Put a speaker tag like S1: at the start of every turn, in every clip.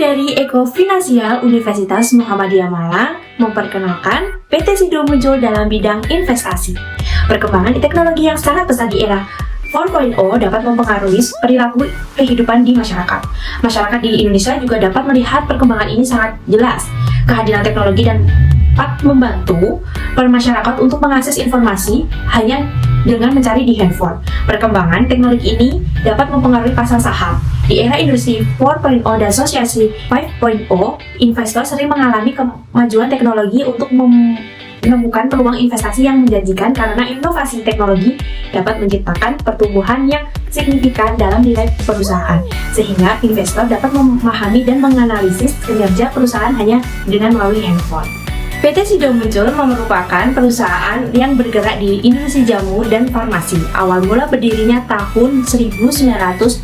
S1: dari Eko Finansial Universitas Muhammadiyah Malang memperkenalkan PT Sido muncul dalam bidang investasi. Perkembangan teknologi yang sangat pesat di era 4.0 dapat mempengaruhi perilaku kehidupan di masyarakat. Masyarakat di Indonesia juga dapat melihat perkembangan ini sangat jelas. Kehadiran teknologi dapat membantu masyarakat untuk mengakses informasi hanya dengan mencari di handphone. Perkembangan teknologi ini dapat mempengaruhi pasar saham. Di era industri 4.0 dan asosiasi 5.0, investor sering mengalami kemajuan teknologi untuk menemukan peluang investasi yang menjanjikan karena inovasi teknologi dapat menciptakan pertumbuhan yang signifikan dalam nilai perusahaan, sehingga investor dapat memahami dan menganalisis kinerja perusahaan hanya dengan melalui handphone. PT Sido muncul merupakan perusahaan yang bergerak di industri jamu dan farmasi. Awal mula berdirinya tahun 1940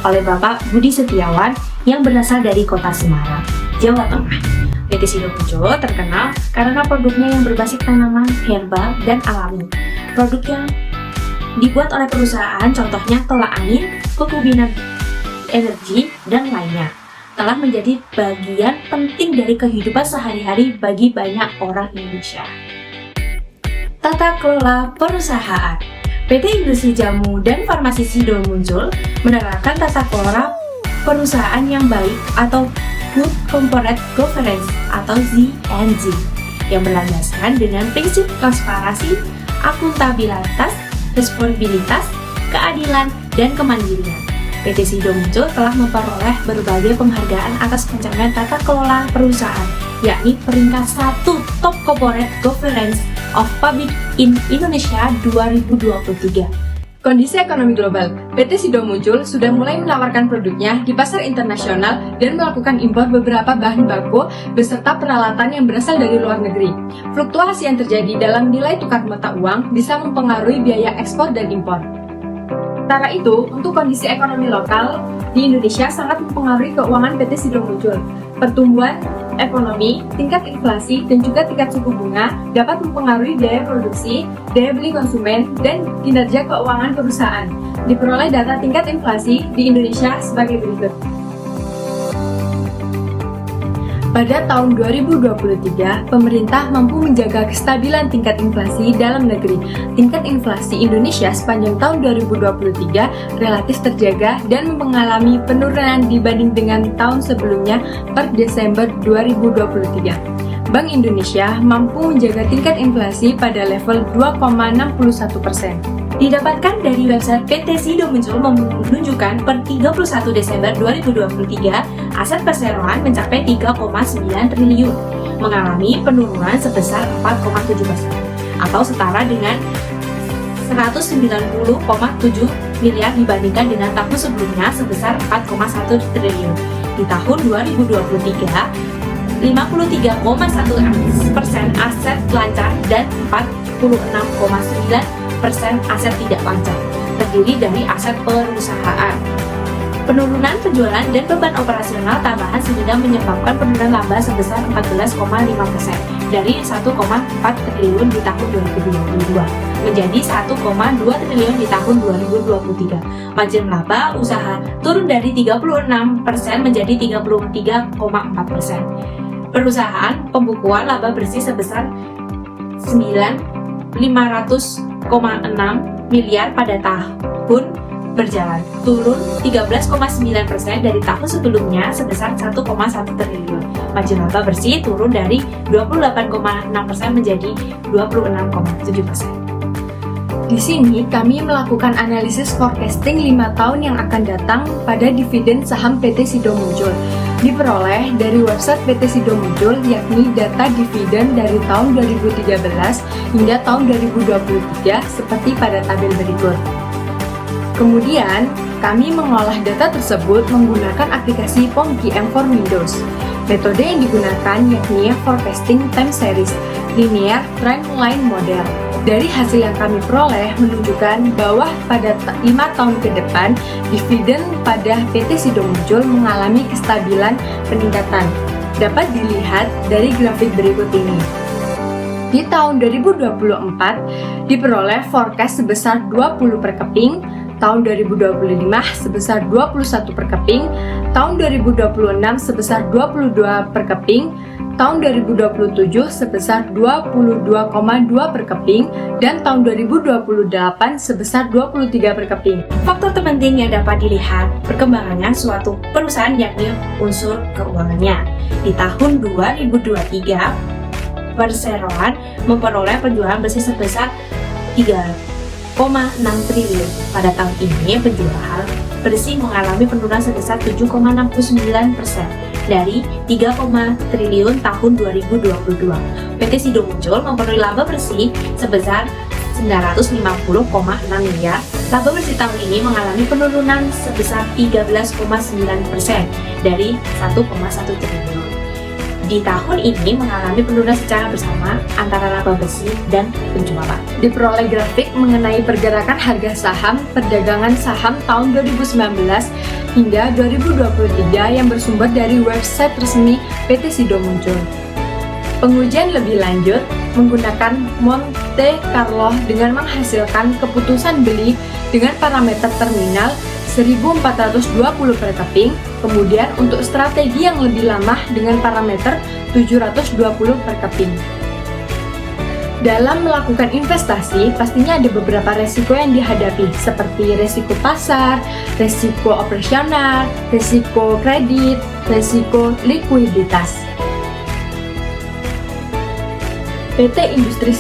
S1: oleh Bapak Budi Setiawan yang berasal dari kota Semarang, Jawa Tengah. PT Sido muncul terkenal karena produknya yang berbasis tanaman, herbal, dan alami. Produk yang dibuat oleh perusahaan contohnya tolak angin, kuku bina energi, dan lainnya telah menjadi bagian penting dari kehidupan sehari-hari bagi banyak orang Indonesia. Tata kelola perusahaan. PT Industri Jamu dan Farmasi Sido muncul menerapkan tata kelola perusahaan yang baik atau Good Corporate Governance atau Z&G yang berlandaskan dengan prinsip transparansi, akuntabilitas, responsibilitas, keadilan, dan kemandirian. PT Sido muncul telah memperoleh berbagai penghargaan atas pencapaian tata kelola perusahaan, yakni peringkat 1 Top Corporate Governance of Public in Indonesia 2023.
S2: Kondisi ekonomi global, PT Sido muncul sudah mulai menawarkan produknya di pasar internasional dan melakukan impor beberapa bahan baku beserta peralatan yang berasal dari luar negeri. Fluktuasi yang terjadi dalam nilai tukar mata uang bisa mempengaruhi biaya ekspor dan impor. Sementara itu, untuk kondisi ekonomi lokal di Indonesia sangat mempengaruhi keuangan PT Sido muncul. Pertumbuhan ekonomi, tingkat inflasi, dan juga tingkat suku bunga dapat mempengaruhi biaya produksi, daya beli konsumen, dan kinerja keuangan perusahaan. Diperoleh data tingkat inflasi di Indonesia sebagai berikut. Pada tahun 2023, pemerintah mampu menjaga kestabilan tingkat inflasi dalam negeri. Tingkat inflasi Indonesia sepanjang tahun 2023 relatif terjaga dan mengalami penurunan dibanding dengan tahun sebelumnya per Desember 2023. Bank Indonesia mampu menjaga tingkat inflasi pada level 2,61%.
S1: Didapatkan dari website PT Sido muncul menunjukkan per 31 Desember 2023, aset perseroan mencapai 3,9 triliun, mengalami penurunan sebesar 4,7% atau setara dengan 190,7 miliar dibandingkan dengan tahun sebelumnya sebesar 4,1 triliun. Di tahun 2023, 53,1% aset lancar dan 46,9% aset tidak lancar, terdiri dari aset perusahaan. Penurunan penjualan dan beban operasional tambahan sehingga menyebabkan penurunan laba sebesar 14,5% dari 1,4 triliun di tahun 2022 menjadi 1,2 triliun di tahun 2023. Margin laba usaha turun dari 36% menjadi 33,4%. Perusahaan pembukuan laba bersih sebesar 9.500,6 miliar pada tahun berjalan, turun 13,9% dari tahun sebelumnya sebesar 1,1 triliun. Margin laba bersih turun dari 28,6% menjadi 26,7%.
S2: Di sini kami melakukan analisis forecasting 5 tahun yang akan datang pada dividen saham PT Sido muncul. Diperoleh dari website PT Sido muncul, yakni data dividen dari tahun 2013 hingga tahun 2023 seperti pada tabel berikut. Kemudian, kami mengolah data tersebut menggunakan aplikasi POMGM for Windows. Metode yang digunakan yakni forecasting time series, linear trendline model. Dari hasil yang kami peroleh menunjukkan bahwa pada 5 tahun ke depan, dividen pada PT Sido muncul mengalami kestabilan peningkatan. Dapat dilihat dari grafik berikut ini. Di tahun 2024, diperoleh forecast sebesar 20 per keping, tahun 2025 sebesar 21 per keping, tahun 2026 sebesar 22 per keping, tahun 2027 sebesar 22,2 per keping, dan tahun 2028 sebesar 23 per keping.
S1: Faktor terpenting yang dapat dilihat perkembangannya suatu perusahaan yakni unsur keuangannya. Di tahun 2023, perseroan memperoleh penjualan bersih sebesar 3,6 triliun. Pada tahun ini, penjualan bersih mengalami penurunan sebesar 7,69% dari 3, triliun tahun 2022. PT Sido Muncul memperoleh laba bersih sebesar 950,6 miliar. Laba bersih tahun ini mengalami penurunan sebesar 13,9% dari 1,1 triliun. Di tahun ini mengalami penurunan secara bersama antara laba bersih dan penjualan.
S2: Diperoleh grafik mengenai pergerakan harga saham perdagangan saham tahun 2019 hingga 2023 yang bersumber dari website resmi PT Sido Muncul. Pengujian lebih lanjut menggunakan Monte Carlo dengan menghasilkan keputusan beli dengan parameter terminal 1420 per keping, kemudian untuk strategi yang lebih lama dengan parameter 720 per keping. Dalam melakukan investasi, pastinya ada beberapa resiko yang dihadapi, seperti resiko pasar, resiko operasional, resiko kredit, resiko likuiditas. PT Industri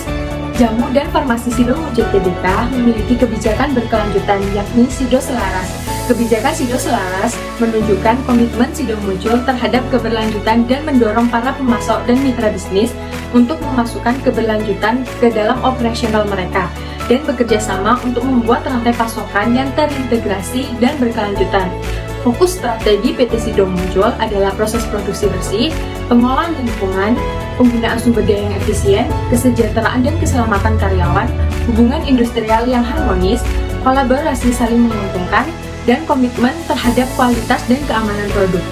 S2: Jamu dan Farmasi Sido Muncul Tbk memiliki kebijakan berkelanjutan yakni Sido Selaras. Kebijakan Sido Selaras menunjukkan komitmen Sido Muncul terhadap keberlanjutan dan mendorong para pemasok dan mitra bisnis untuk memasukkan keberlanjutan ke dalam operasional mereka dan bekerja sama untuk membuat rantai pasokan yang terintegrasi dan berkelanjutan. Fokus strategi PT Sido Muncul adalah proses produksi bersih, pengolahan lingkungan, penggunaan sumber daya yang efisien, kesejahteraan dan keselamatan karyawan, hubungan industrial yang harmonis, kolaborasi saling menguntungkan, dan komitmen terhadap kualitas dan keamanan produk.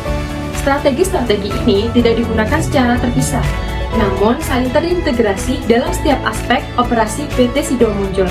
S2: Strategi-strategi ini tidak digunakan secara terpisah, namun saling terintegrasi dalam setiap aspek operasi PT Sido Muncul.